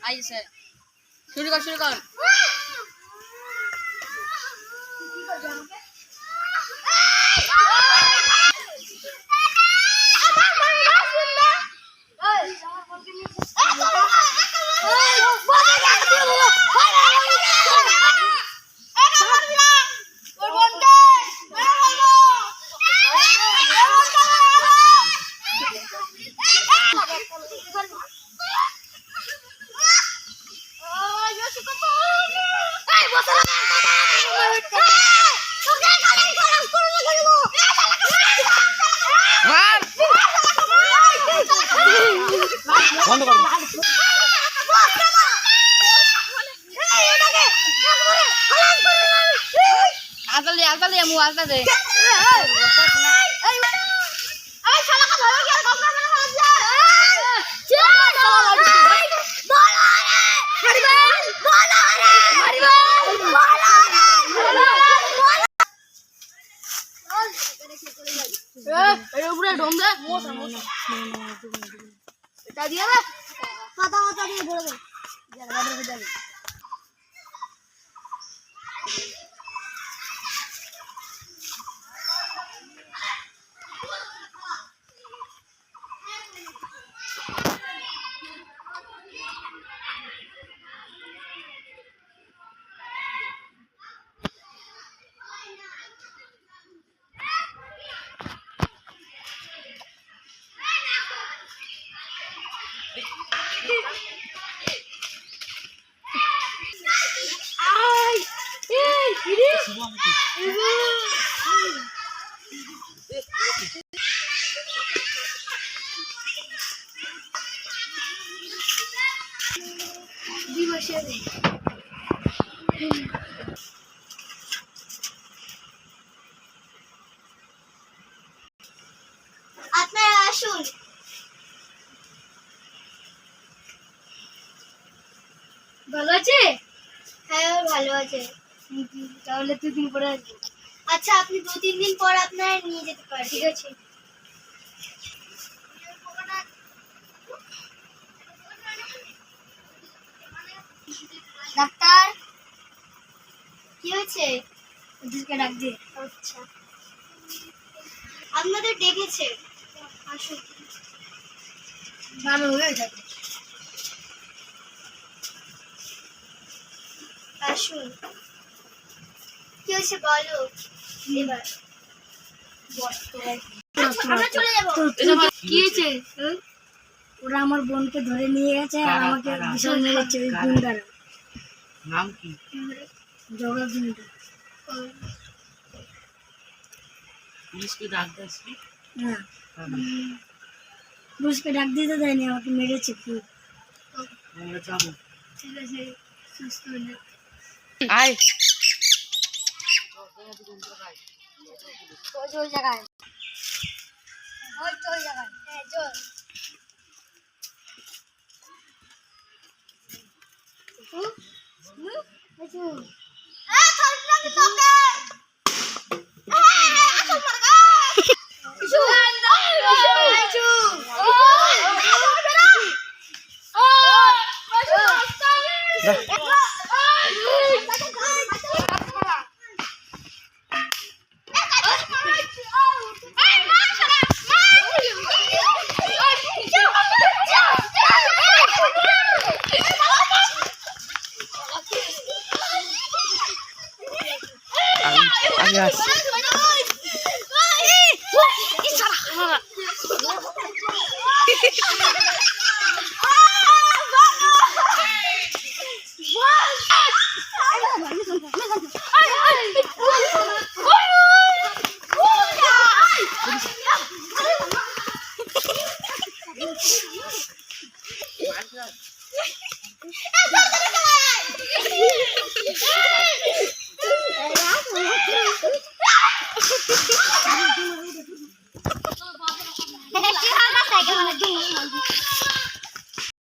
আইছে শুরু কর আজলে মু আজলে দে এই শালা কা ধরো কি আর কম করে মারলা এই উপরে ঢোম দে এটা দিয়ে দে পাতা পাতা দিয়ে ভরে দে জায়গা দে আপনারা আসুন ভালো আছে হ্যাঁ ভালো আছে তাহলে 2 দিন পরে আসবো আচ্ছা আপনি 2-3 দিন পর আপনারা নিয়ে যেতে পারেন ঠিক আছে ডাক্তার কি হয়েছে ওদেরকে ডাক দে আচ্ছা আপনাদের ডেকেছে আসুন ভালো হয়ে যাবে আসুন কি হয়েছে বলো এবার আমরা চলে যাব কি হয়েছে ওরা আমার বোনকে ধরে নিয়ে গেছে আর আমাকে ভীষণ মেরেছে ওই গুন্ডারা নাম কি জগা গুন্ডা পুলিশকে ডাক দিয়েছি হ্যাঁ পুলিশকে ডাক দিতে দেয়নি আমাকে মেরেছে খুব আমরা যাবো ঠিক আছে সুস্থ হলে আয় ওই জায়গায় ওই জায়গায় হ্যাঁ চল হুম হুম